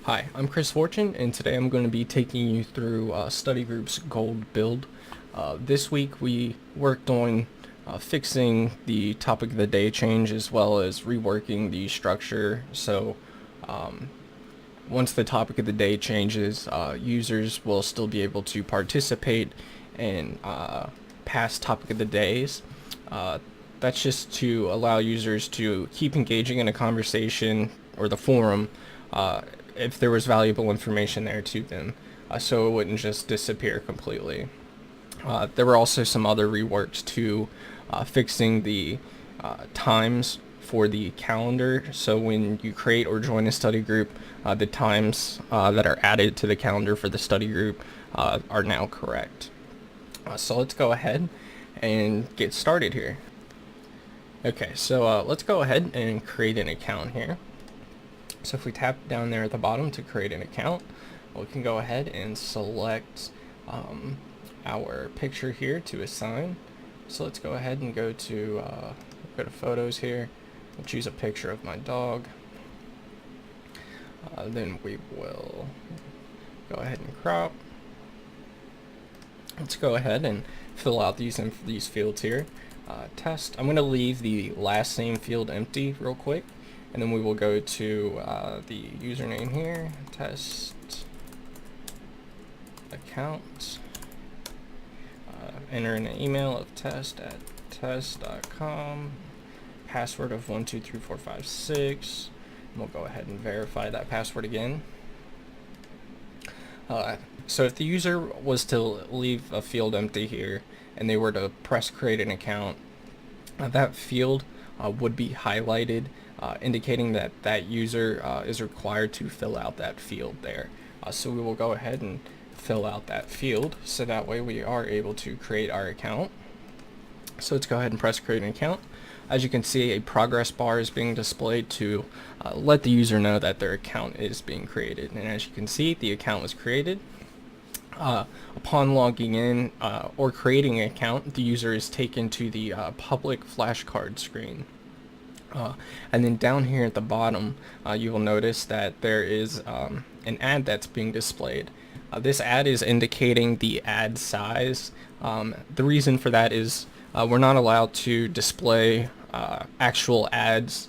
Hi, I'm Chris Fortune, and today I'm going to be taking you through Study Group's Gold build. This week we worked on fixing the topic of the day change as well as reworking the structure. So once the topic of the day changes, users will still be able to participate in past topic of the days. That's just to allow users to keep engaging in a conversation or the forum if there was valuable information there to them, so it wouldn't just disappear completely. There were also some other reworks to fixing the times for the calendar. So when you create or join a study group, the times that are added to the calendar for the study group are now correct. So let's go ahead and get started here. Okay, so let's go ahead and create an account here. So if we tap down there at the bottom to create an account, we can go ahead and select our picture here to assign. So let's go ahead and go to photos here. We'll choose a picture of my dog. Then we will go ahead and crop. Let's go ahead and fill out these fields here. Test. I'm going to leave the last name field empty real quick, and then we will go to the username here, test account, enter in an email of test@test.com, password of 123456, and we'll go ahead and verify that password again. So if the user was to leave a field empty here and they were to press create an account, that field would be highlighted, indicating that that user is required to fill out that field there. So we will go ahead and fill out that field so that way we are able to create our account. So let's go ahead and press create an account. As you can see, a progress bar is being displayed to let the user know that their account is being created. And as you can see, the account was created. Upon logging in or creating an account, the user is taken to the public flashcard screen. And then down here at the bottom, you will notice that there is an ad that's being displayed. This ad is indicating the ad size. The reason for that is we're not allowed to display actual ads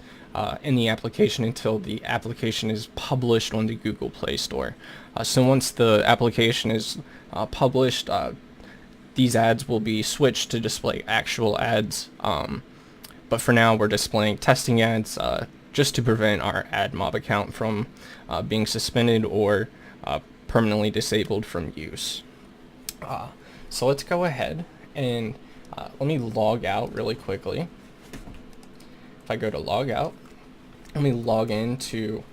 in the application until the application is published on the Google Play Store. So once the application is published, these ads will be switched to display actual ads. But for now, we're displaying testing ads just to prevent our AdMob account from being suspended or permanently disabled from use. So let's go ahead and let me log out really quickly. If I go to log out, let me log into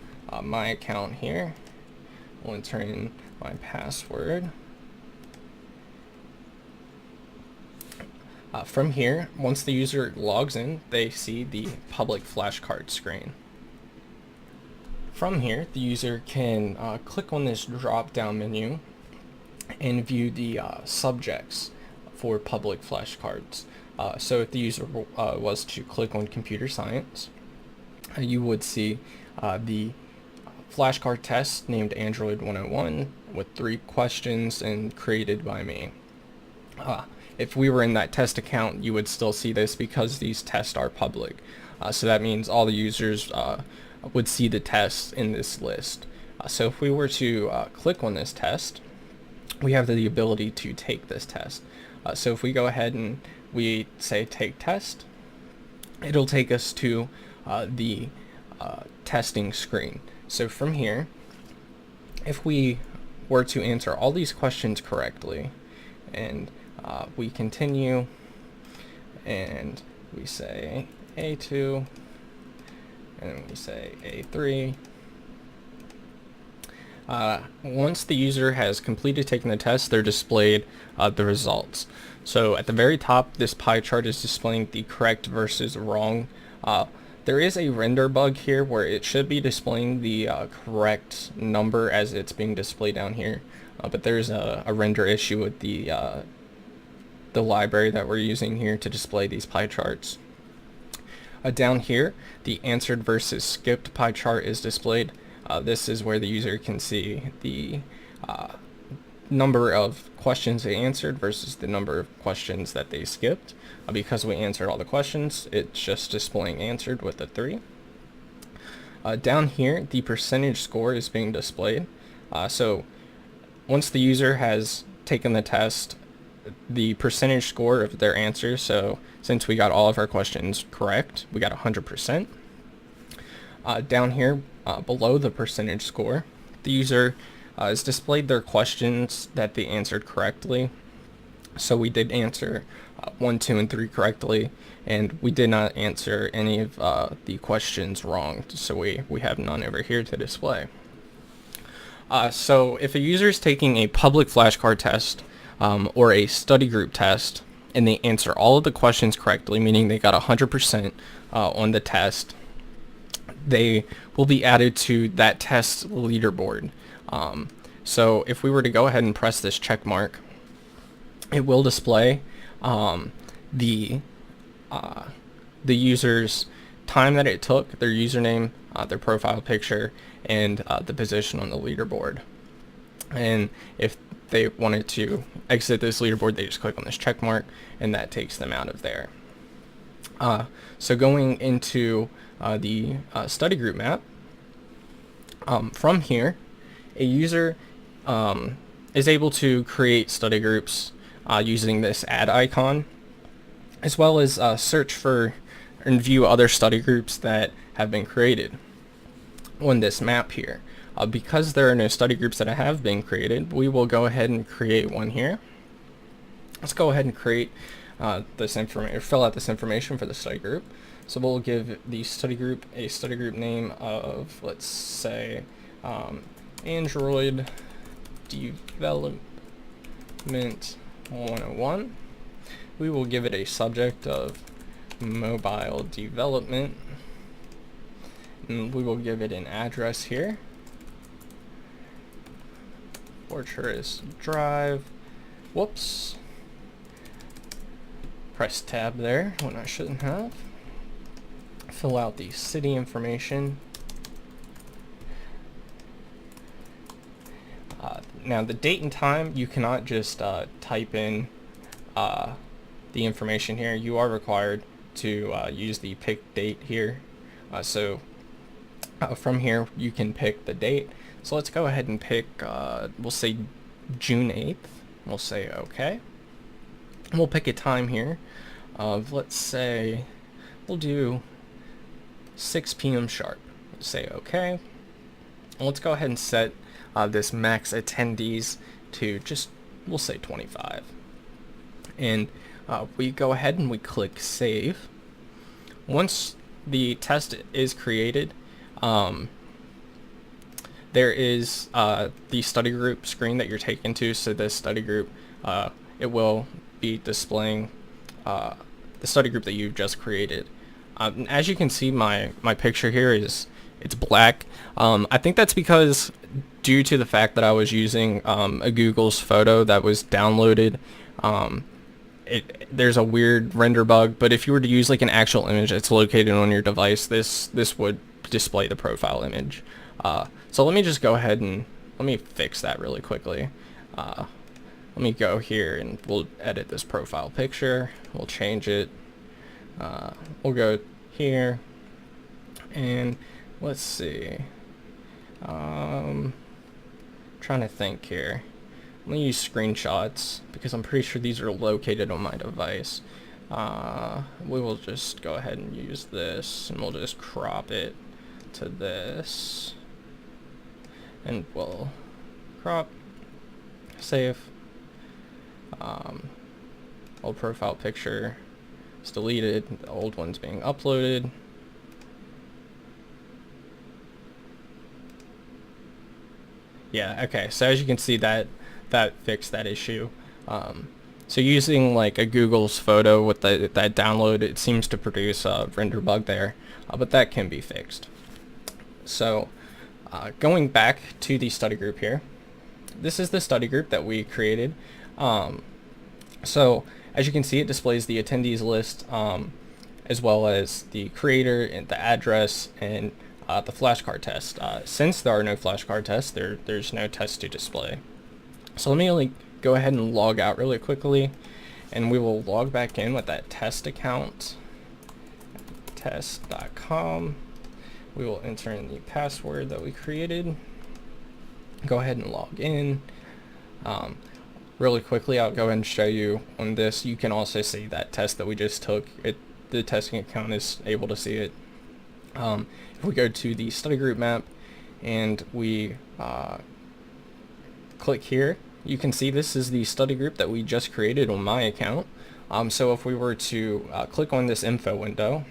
my account here. I'll enter in my password. From here, once the user logs in, they see the public flashcard screen. From here, the user can click on this drop-down menu and view the subjects for public flashcards. So if the user was to click on computer science, you would see the flashcard test named Android 101 with 3 questions and created by me. If we were in that test account, you would still see this because these tests are public. So that means all the users would see the tests in this list. So if we were to click on this test, we have the ability to take this test. So if we go ahead and we say take test, it'll take us to the testing screen. So from here, if we were to answer all these questions correctly, and we continue, and we say A2, and we say A3. Once the user has completed taking the test, they're displayed the results. So at the very top, this pie chart is displaying the correct versus wrong. There is a render bug here where it should be displaying the correct number as it's being displayed down here, but there's a render issue with the library that we're using here to display these pie charts. Down here, the answered versus skipped pie chart is displayed. This is where the user can see the number of questions they answered versus the number of questions that they skipped. Because we answered all the questions, it's just displaying answered with a 3. Down here, the percentage score is being displayed. So once the user has taken the test, the percentage score of their answers, so since we got all of our questions correct, we got 100%. Down here, below the percentage score, the user has displayed their questions that they answered correctly. So we did answer 1, 2, and 3 correctly, and we did not answer any of the questions wrong, so we have none over here to display. So if a user is taking a public flashcard test or a study group test, and they answer all of the questions correctly, meaning they got 100% on the test, they will be added to that test leaderboard. So if we were to go ahead and press this check mark, it will display the user's time that it took, their username, their profile picture, and the position on the leaderboard. And if they wanted to exit this leaderboard, they just click on this check mark, and that takes them out of there. So going into the study group map, from here, a user is able to create study groups using this add icon, as well as search for and view other study groups that have been created on this map here. Because there are no study groups that have been created, we will go ahead and create one here. Let's go ahead and create this information, fill out this information for the study group. So we'll give the study group a study group name of, let's say, Android Development 101. We will give it a subject of mobile development, and we will give it an address here, Fortress Drive. Whoops, press tab there when I shouldn't have. Fill out the city information. Now the date and time, you cannot just type in the information here. You are required to use the pick date here. So from here you can pick the date. So let's go ahead and pick, we'll say June 8th. We'll say okay. We'll pick a time here of, let's say, we'll do 6 p.m. sharp. We'll say okay. And let's go ahead and set this max attendees to just, we'll say 25. And we go ahead and we click save. Once the test is created, there is the study group screen that you're taken to. So this study group, it will be displaying the study group that you've just created. As you can see, my picture here it's black. I think that's because due to the fact that I was using a Google's photo that was downloaded, there's a weird render bug. But if you were to use like an actual image that's located on your device, this would display the profile image. So let me just go ahead and let me fix that really quickly. Let me go here and we'll edit this profile picture. We'll change it. We'll go here and let's see. Trying to think here. Let me use screenshots because I'm pretty sure these are located on my device. We will just go ahead and use this, and we'll just crop it to this, and we'll crop, save. Old profile picture is deleted, the old one's being uploaded. Yeah, okay, so as you can see, that fixed that issue. So using like a Google's photo with that download, it seems to produce a render bug there, but that can be fixed. So going back to the study group here, this is the study group that we created. So as you can see, it displays the attendees list, as well as the creator and the address and the flashcard test. Since there are no flashcard tests, there's no test to display. So let me go ahead and log out really quickly, and we will log back in with that test account, test.com. We will enter in the password that we created. Go ahead and log in. Really quickly, I'll go ahead and show you on this. You can also see that test that we just took. The testing account is able to see it. If we go to the study group map and we click here, you can see this is the study group that we just created on my account. So if we were to click on this info window,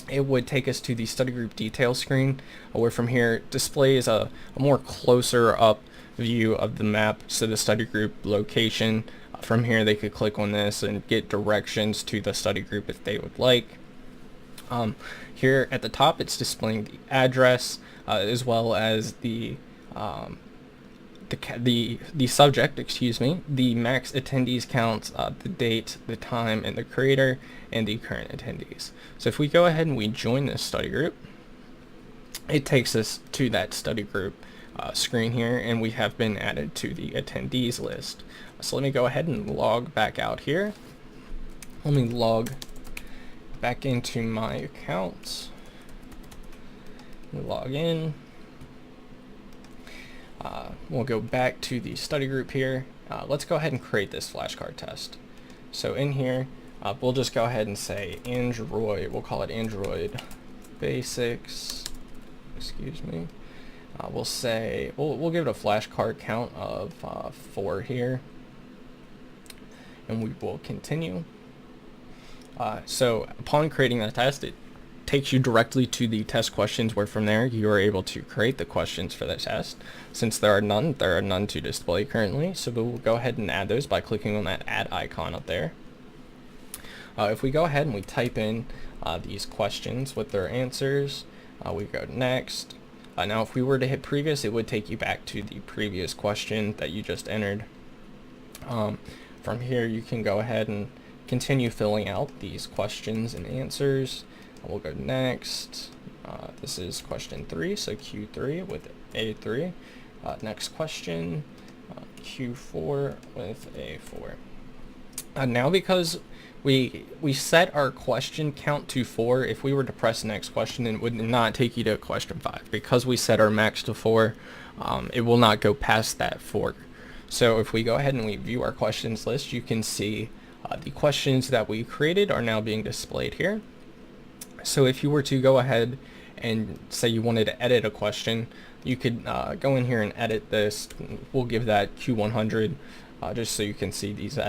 it would take us to the study group details screen, where from here it displays a more closer up view of the map, so the study group location. From here they could click on this and get directions to the study group if they would like. Here at the top it's displaying the address as well as the subject, excuse me, the max attendees count, the date, the time, and the creator, and the current attendees. So if we go ahead and we join this study group, it takes us to that study group screen here, and we have been added to the attendees list. So let me go ahead and log back out here. Let me log back into my account. Log in. We'll go back to the study group here. Let's go ahead and create this flashcard test. So in here, we'll just go ahead and say Android. We'll call it Android Basics. Excuse me. We'll say we'll give it a flashcard count of 4 here, and we will continue. So upon creating that test, it takes you directly to the test questions, where from there you are able to create the questions for the test. Since there are none to display currently, so we'll go ahead and add those by clicking on that add icon up there. If we go ahead and we type in these questions with their answers, we go next. Now if we were to hit previous, it would take you back to the previous question that you just entered. From here you can go ahead and continue filling out these questions and answers. We'll go next. This is question 3, so Q3 with A3. Next question, Q4 with A4. Now because we set our question count to 4, if we were to press next question, it would not take you to question 5. Because we set our max to 4, it will not go past that 4. So if we go ahead and we view our questions list, you can see the questions that we created are now being displayed here. So if you were to go ahead and say you wanted to edit a question, you could go in here and edit this. We'll give that Q100 just so you can see these the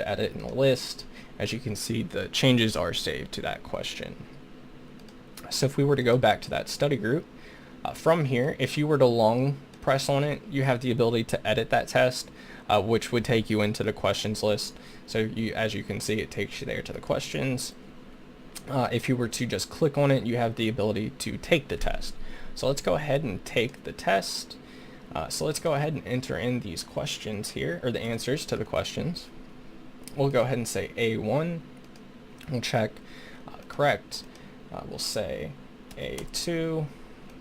edit in the list. As you can see, the changes are saved to that question. So if we were to go back to that study group, from here, if you were to long press on it, you have the ability to edit that test, which would take you into the questions list. So as you can see, it takes you there to the questions. If you were to just click on it, you have the ability to take the test. So let's go ahead and take the test. So let's go ahead and enter in these questions here, or the answers to the questions. We'll go ahead and say A1. We'll check correct. We'll say A2,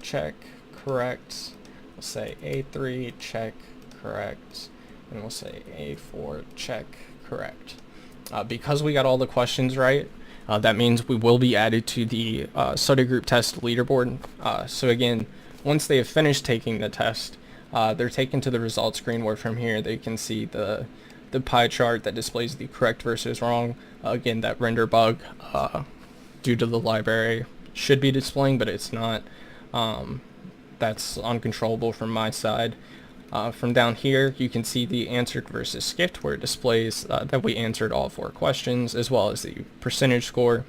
check correct. We'll say A3, check correct. And we'll say A4, check correct. Because we got all the questions right, that means we will be added to the study group test leaderboard. So again, once they have finished taking the test, they're taken to the results screen, where from here they can see the pie chart that displays the correct versus wrong. Again, that render bug due to the library should be displaying, but it's not. That's uncontrollable from my side. From down here, you can see the answered versus skipped, where it displays that we answered all 4 questions, as well as the percentage score,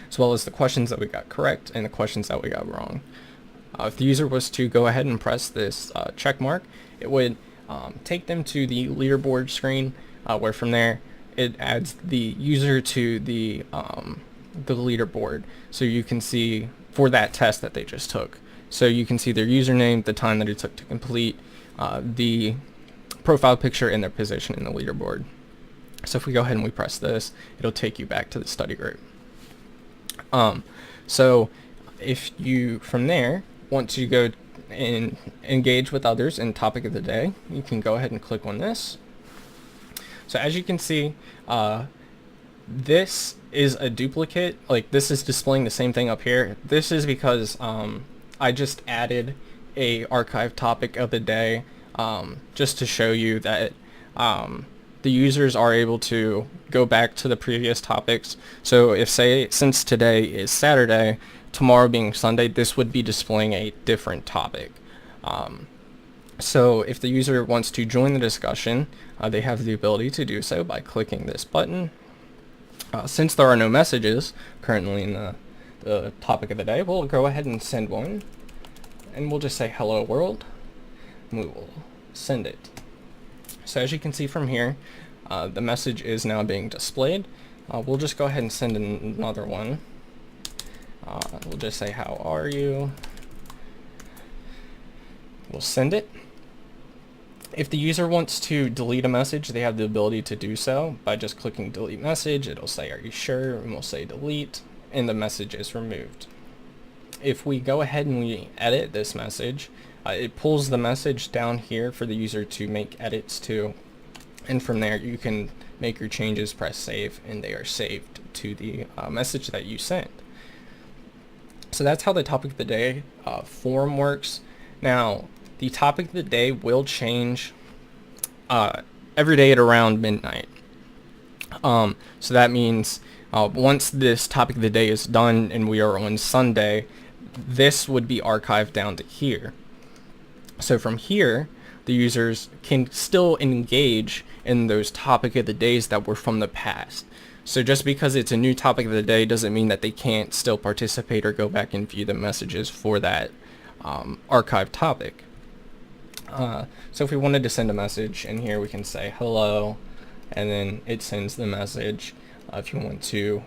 as well as the questions that we got correct and the questions that we got wrong. If the user was to go ahead and press this check mark, it would take them to the leaderboard screen, where from there it adds the user to the leaderboard, so you can see for that test that they just took. So you can see their username, the time that it took to complete, the profile picture, and their position in the leaderboard. So if we go ahead and we press this, it'll take you back to the study group. So If you, from there, want to go and engage with others in topic of the day, you can go ahead and click on this. So as you can see, this is a duplicate. Like, this is displaying the same thing up here. This is because I just added a archive topic of the day, just to show you that the users are able to go back to the previous topics. So if, say, since today is Saturday, tomorrow being Sunday, this would be displaying a different topic. So if the user wants to join the discussion, they have the ability to do so by clicking this button. Since there are no messages currently in the topic of the day, we'll go ahead and send one, and we'll just say hello world, and we will send it. So as you can see from here, the message is now being displayed. We'll just go ahead and send another one. We'll just say how are you. We'll send it. If the user wants to delete a message, they have the ability to do so by just clicking delete message. It'll say are you sure, and we'll say delete, and the message is removed. If we go ahead and we edit this message, it pulls the message down here for the user to make edits to, and from there you can make your changes, press save, and they are saved to the message that you sent. So that's how the topic of the day form works. Now, the topic of the day will change every day at around midnight. So that means once this topic of the day is done and we are on Sunday, this would be archived down to here. So from here, the users can still engage in those topic of the days that were from the past. So just because it's a new topic of the day doesn't mean that they can't still participate or go back and view the messages for that archived topic. So if we wanted to send a message in here, we can say hello, and then it sends the message. If you want to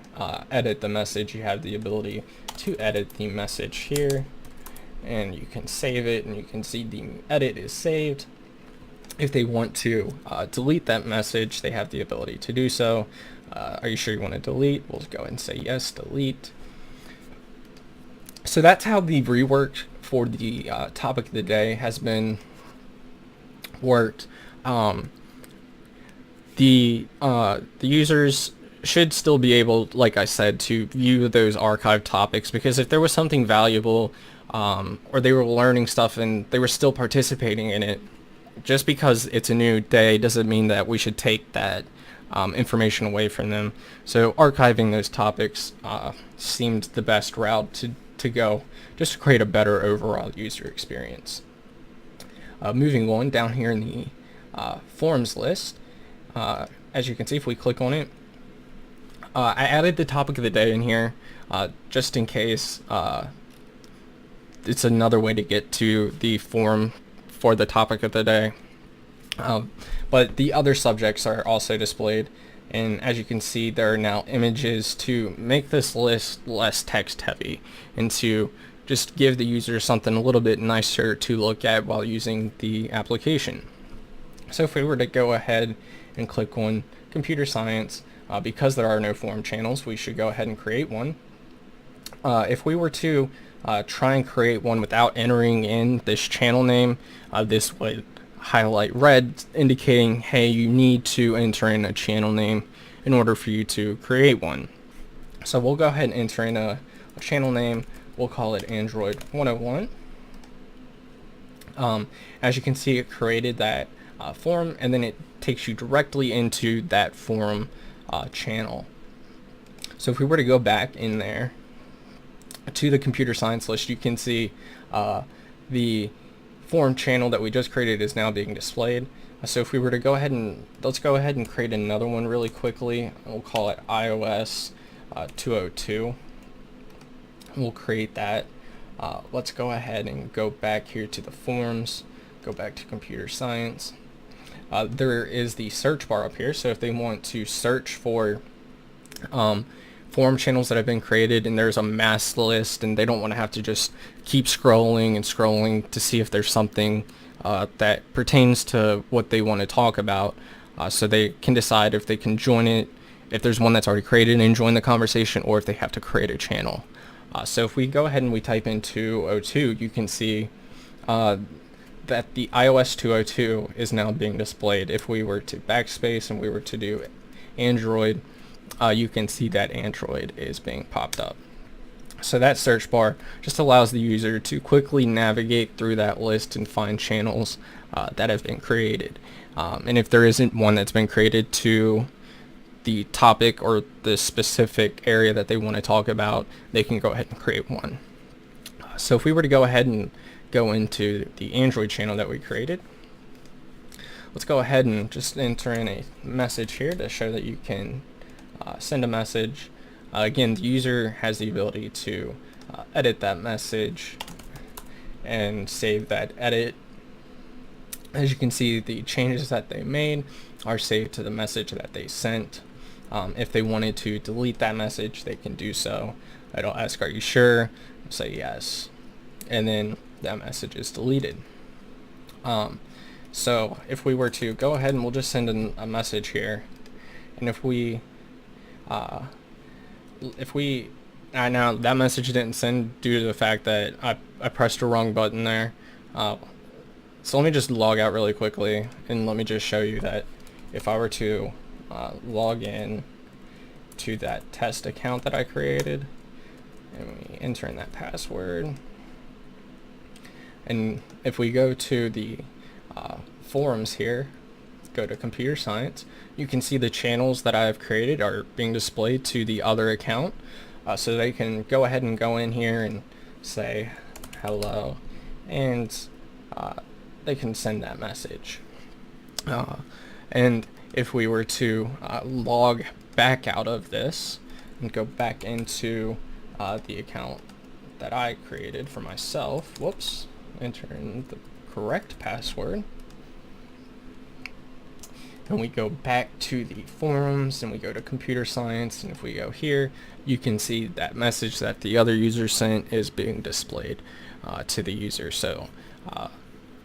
edit the message, you have the ability to edit the message here, and you can save it, and you can see the edit is saved. If they want to delete that message, they have the ability to do so. Are you sure you want to delete? We'll go ahead and say yes, delete. So that's how the rework for the topic of the day has been worked. The users should still be able, like I said, to view those archived topics, because if there was something valuable or they were learning stuff and they were still participating in it, just because it's a new day doesn't mean that we should take that information away from them. So archiving those topics seemed the best route to go, just to create a better overall user experience. Moving on down here in the forums list, as you can see, if we click on it, I added the topic of the day in here just in case it's another way to get to the forum for the topic of the day. But the other subjects are also displayed, and as you can see, there are now images to make this list less text heavy and to just give the user something a little bit nicer to look at while using the application. So if we were to go ahead and click on computer science, because there are no forum channels, we should go ahead and create one. If we were to try and create one without entering in this channel name, this would highlight red, indicating, hey, you need to enter in a channel name in order for you to create one. So we'll go ahead and enter in a channel name. We'll call it Android 101. As you can see, it created that forum, and then it takes you directly into that forum channel. So if we were to go back in there to the computer science list, you can see the forum channel that we just created is now being displayed. So if we were to go ahead and, let's go ahead and create another one really quickly. We'll call it iOS 202. We'll create that. Let's go ahead and go back here to the forums, go back to computer science. There is the search bar up here, so if they want to search for forum channels that have been created and there's a mass list and they don't want to have to just keep scrolling and scrolling to see if there's something that pertains to what they want to talk about, so they can decide if they can join it, if there's one that's already created, and join the conversation, or if they have to create a channel. So if we go ahead and we type in 202, you can see that the iOS 202 is now being displayed. If we were to backspace and we were to do Android, you can see that Android is being popped up. So that search bar just allows the user to quickly navigate through that list and find channels that have been created. And if there isn't one that's been created to the topic or the specific area that they want to talk about, they can go ahead and create one. So if we were to go ahead and go into the Android channel that we created, let's go ahead and just enter in a message here to show that you can send a message. Again, the user has the ability to edit that message and save that edit. As you can see, the changes that they made are saved to the message that they sent. If they wanted to delete that message, they can do so. It'll ask, "Are you sure?" Say yes, and then that message is deleted. So if we were to go ahead and we'll just send a message here, and if we now that message didn't send due to the fact that I pressed the wrong button there. So let me just log out really quickly, and let me just show you that if I were to log in to that test account that I created, and we enter in that password, and if we go to the forums here, go to computer science, you can see the channels that I've created are being displayed to the other account, so they can go ahead and go in here and say hello, and they can send that message. And if we were to log back out of this and go back into the account that I created for myself, whoops, enter in the correct password, and we go back to the forums and we go to computer science, and if we go here, you can see that message that the other user sent is being displayed to the user. So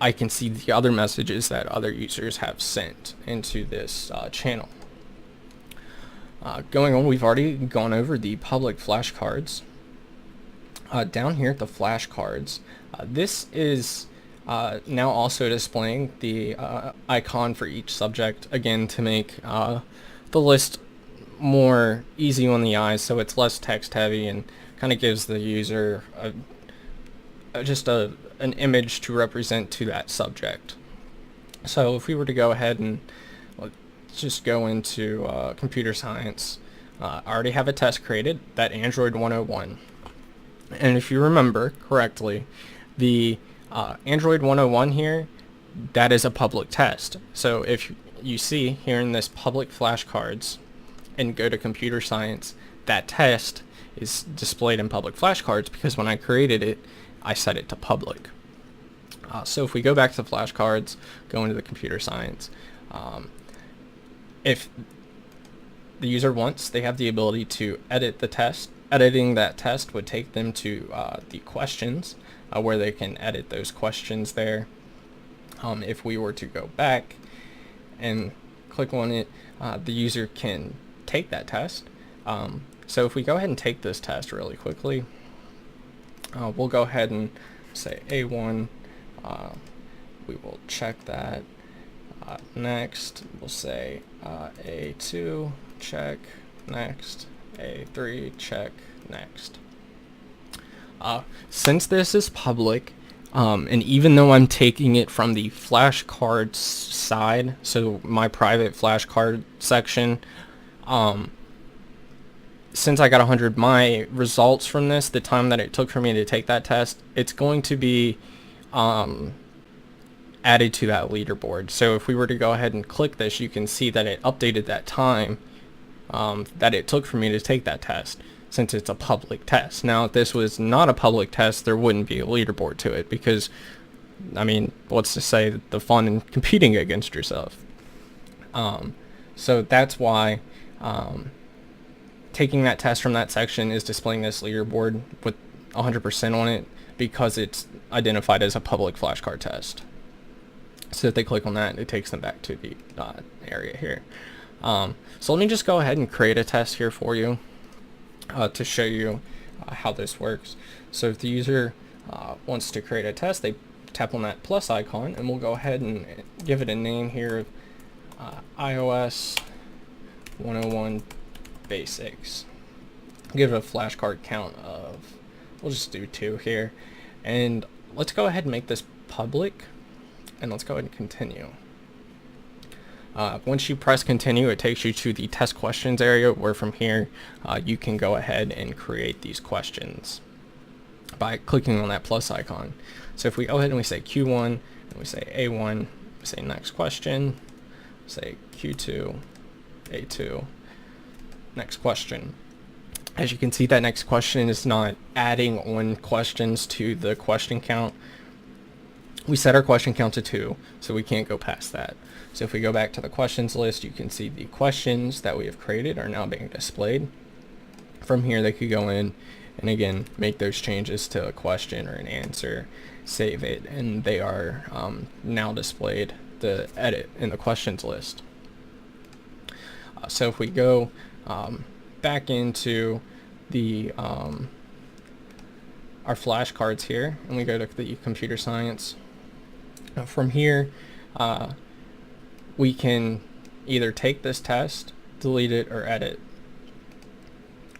I can see the other messages that other users have sent into this channel. Going on, we've already gone over the public flashcards. Down here at the flashcards, this is now also displaying the icon for each subject, again to make the list more easy on the eyes, so it's less text heavy and kind of gives the user just an image to represent to that subject. So if we were to go ahead and let's just go into computer science, I already have a test created, that Android 101. And if you remember correctly, the Android 101 here, that is a public test. So if you see here in this public flashcards and go to computer science, that test is displayed in public flashcards because when I created it, I set it to public. So if we go back to the flashcards, go into the computer science, if the user wants, they have the ability to edit the test. Editing that test would take them to the questions, where they can edit those questions there. If we were to go back and click on it, the user can take that test. So if we go ahead and take this test really quickly, we'll go ahead and say A1, we will check that. Next, we'll say A2, check, next, A3, check, next. Since this is public, and even though I'm taking it from the flashcards side, so my private flashcard section, since I got 100, my results from this, the time that it took for me to take that test, it's going to be added to that leaderboard. So if we were to go ahead and click this, you can see that it updated that time that it took for me to take that test, since it's a public test. Now, if this was not a public test, there wouldn't be a leaderboard to it, because, I mean, what's to say the fun in competing against yourself? So that's why taking that test from that section is displaying this leaderboard with 100% on it, because it's identified as a public flashcard test. So if they click on that, it takes them back to the area here. So let me just go ahead and create a test here for you to show you how this works. So if the user wants to create a test, they tap on that plus icon, and we'll go ahead and give it a name here of iOS 101 Basics. Give it a flashcard count of, we'll just do 2 here, and let's go ahead and make this public, and let's go ahead and continue. Once you press continue, it takes you to the test questions area, where from here you can go ahead and create these questions by clicking on that plus icon. So if we go ahead and we say Q1 and we say A1, we say next question, say Q2, A2, next question. As you can see, that next question is not adding on questions to the question count. We set our question count to 2, so we can't go past that. So if we go back to the questions list, you can see the questions that we have created are now being displayed. From here, they could go in and again make those changes to a question or an answer, save it, and they are now displayed, the edit in the questions list. So if we go back into the our flashcards here, and we go to the computer science, from here we can either take this test, delete it, or edit.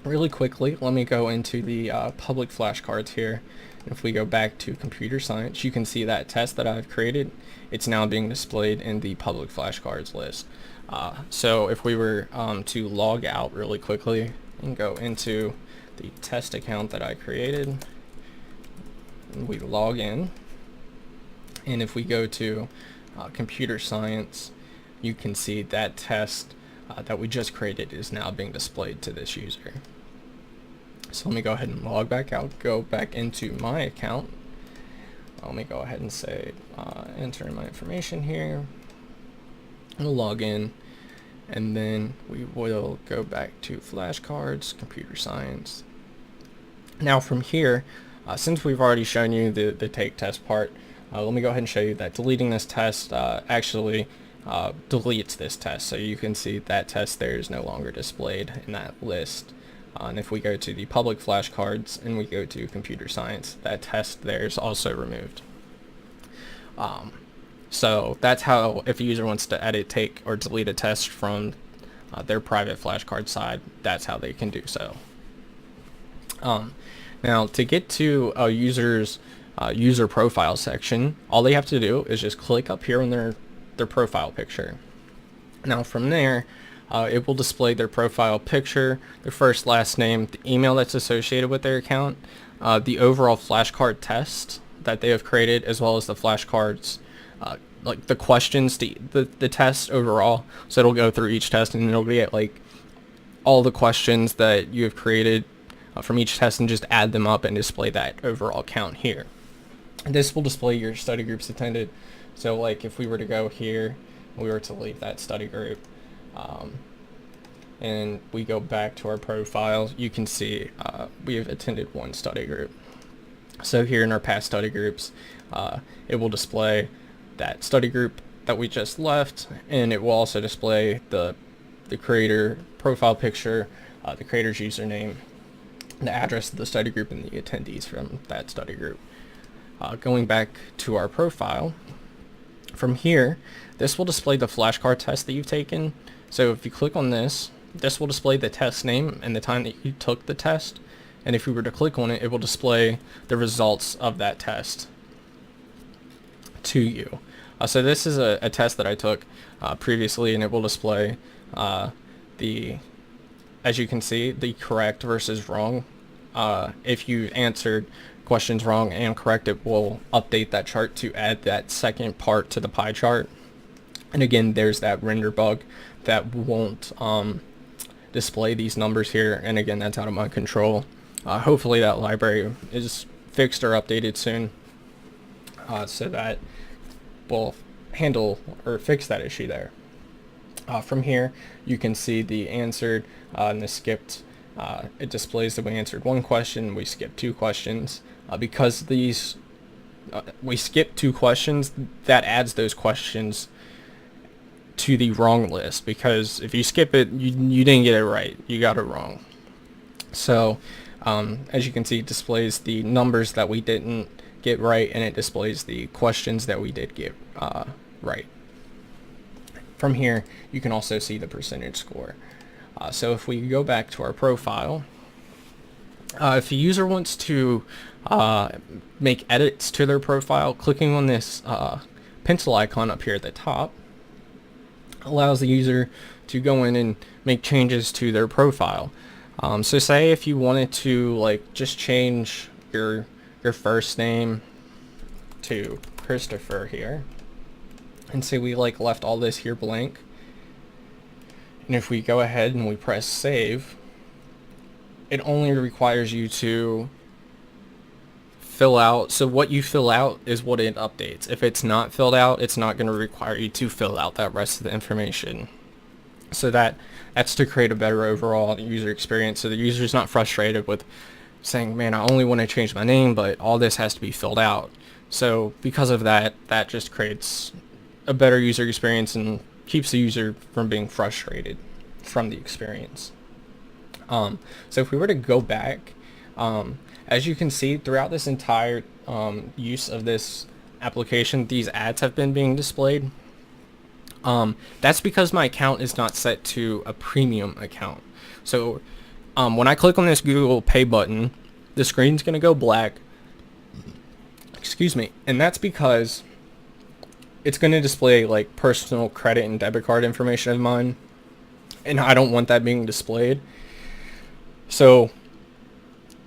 Really quickly, let me go into the public flashcards here. If we go back to computer science, you can see that test that I've created. It's now being displayed in the public flashcards list. So if we were to log out really quickly and go into the test account that I created, and we log in, and if we go to computer science, you can see that test that we just created is now being displayed to this user. So let me go ahead and log back out, go back into my account. Let me go ahead and say enter my information here. We'll log in, and then we will go back to flashcards, computer science. Now from here, since we've already shown you the take test part, let me go ahead and show you that deleting this test actually deletes this test. So you can see that test there is no longer displayed in that list. And if we go to the public flashcards and we go to computer science, that test there is also removed. So that's how, if a user wants to edit, take, or delete a test from their private flashcard side, that's how they can do so. Now to get to a user's user profile section, all they have to do is just click up here on their profile picture. Now from there, it will display their profile picture, their first, last name, the email that's associated with their account, the overall flashcard test that they have created, as well as the flashcards, like the questions, the test overall. So it'll go through each test and it'll get like all the questions that you have created from each test and just add them up and display that overall count here. This will display your study groups attended. So like if we were to go here, we were to leave that study group, and we go back to our profile, you can see we have attended 1 study group. So here in our past study groups, it will display that study group that we just left, and it will also display the creator profile picture, the creator's username, the address of the study group, and the attendees from that study group. Going back to our profile, from here, this will display the flashcard test that you've taken. So if you click on this, this will display the test name and the time that you took the test. And if you were to click on it, it will display the results of that test to you. So this is a test that I took previously, and it will display as you can see, the correct versus wrong. If you answered questions wrong and correct, it will update that chart to add that second part to the pie chart. And again, there's that render bug that won't display these numbers here, and again, that's out of my control. Hopefully that library is fixed or updated soon, so that will handle or fix that issue there. From here, you can see the answered and the skipped. It displays that we answered 1 question, we skipped 2 questions. Because we skipped 2 questions, that adds those questions to the wrong list, because if you skip it, you didn't get it right, you got it wrong. So As you can see, it displays the numbers that we didn't get right, and it displays the questions that we did get right. From here, you can also see the percentage score. So if we go back to our profile, if a user wants to make edits to their profile, clicking on this pencil icon up here at the top allows the user to go in and make changes to their profile. So say if you wanted to just change your first name to Christopher here, and say we left all this here blank, and if we go ahead and we press save, it only requires you to fill out, so what you fill out is what it updates. If it's not filled out, it's not going to require you to fill out that rest of the information. So that's to create a better overall user experience, so the user's not frustrated with saying, man, I only want to change my name, but all this has to be filled out. So because of that, that just creates a better user experience and keeps the user from being frustrated from the experience. So if we were to go back, as you can see throughout this entire use of this application, these ads have been being displayed. That's because my account is not set to a premium account. So when I click on this Google Pay button, the screen's going to go black. Excuse me. And that's because it's going to display personal credit and debit card information of mine, and I don't want that being displayed. So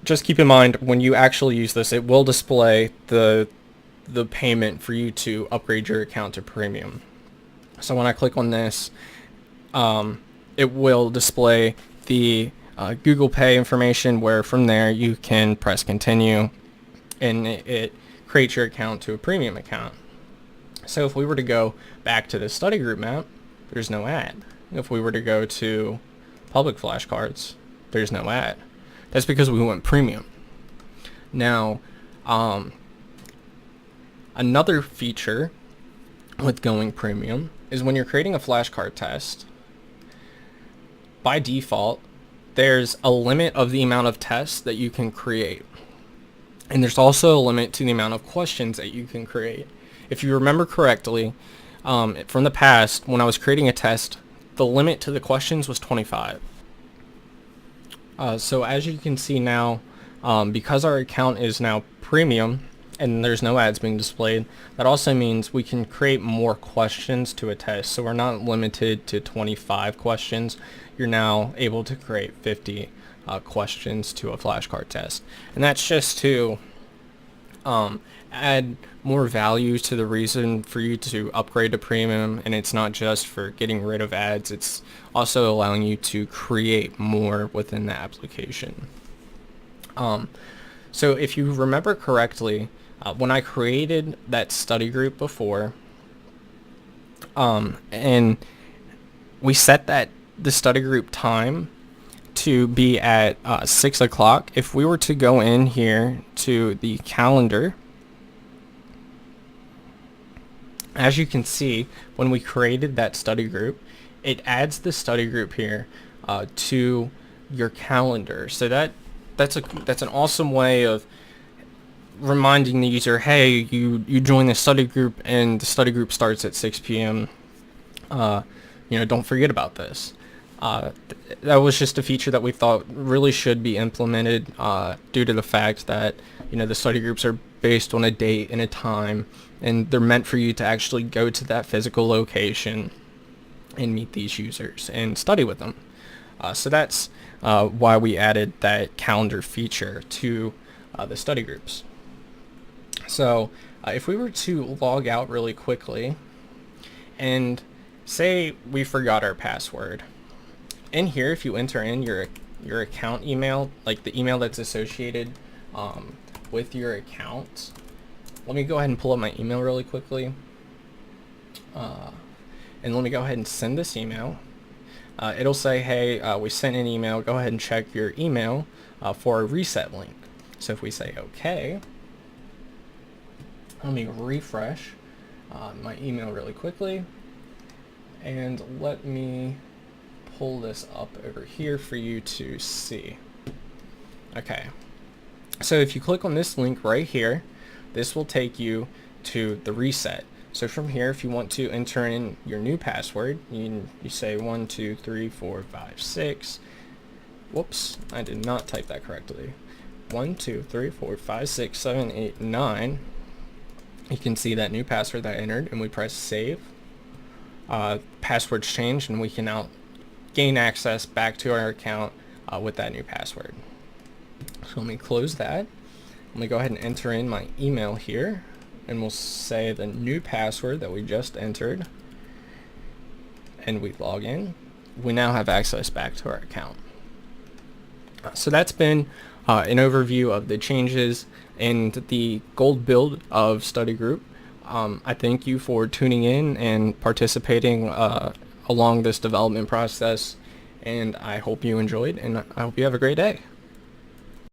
just keep in mind, when you actually use this, it will display the payment for you to upgrade your account to premium. So when I click on this, it will display the Google Pay information, where from there you can press continue, and it creates your account to a premium account. So if we were to go back to the study group map, there's no ad. If we were to go to public flashcards, there's no ad. That's because we went premium. Now, another feature with going premium is when you're creating a flashcard test, by default, there's a limit of the amount of tests that you can create. And there's also a limit to the amount of questions that you can create. If you remember correctly, from the past, when I was creating a test, the limit to the questions was 25. So as you can see now, because our account is now premium and there's no ads being displayed, that also means we can create more questions to a test. So we're not limited to 25 questions. You're now able to create 50 questions to a flashcard test. And that's just to add more value to the reason for you to upgrade to premium, and it's not just for getting rid of ads, it's also allowing you to create more within the application. So if you remember correctly, when I created that study group before, and we set the study group time to be at 6 o'clock. If we were to go in here to the calendar, as you can see, when we created that study group, it adds the study group here to your calendar. So that's an awesome way of reminding the user, hey, you join the study group and the study group starts at 6 p.m. Don't forget about this. That was just a feature that we thought really should be implemented due to the fact that the study groups are based on a date and a time, and they're meant for you to actually go to that physical location and meet these users and study with them. So that's why we added that calendar feature to the study groups. So if we were to log out really quickly and say we forgot our password, in here, if you enter in your account email, like the email that's associated with your account, let me go ahead and pull up my email really quickly, and let me go ahead and send this email. It'll say, hey, we sent an email, go ahead and check your email for a reset link. So if we say okay, let me refresh my email really quickly, and let me pull this up over here for you to see. Okay, so if you click on this link right here, this will take you to the reset. So from here, if you want to enter in your new password, you say 1 2 3 4 5 6. Whoops, I did not type that correctly. 1 2 3 4 5 6 7 8 9. You can see that new password that I entered, and we press save. Password's changed, and we can now gain access back to our account with that new password. So let me close that. Let me go ahead and enter in my email here, and we'll say the new password that we just entered, and we log in. We now have access back to our account. So that's been an overview of the changes in the gold build of Study Group. I thank you for tuning in and participating along this development process, and I hope you enjoyed, and I hope you have a great day.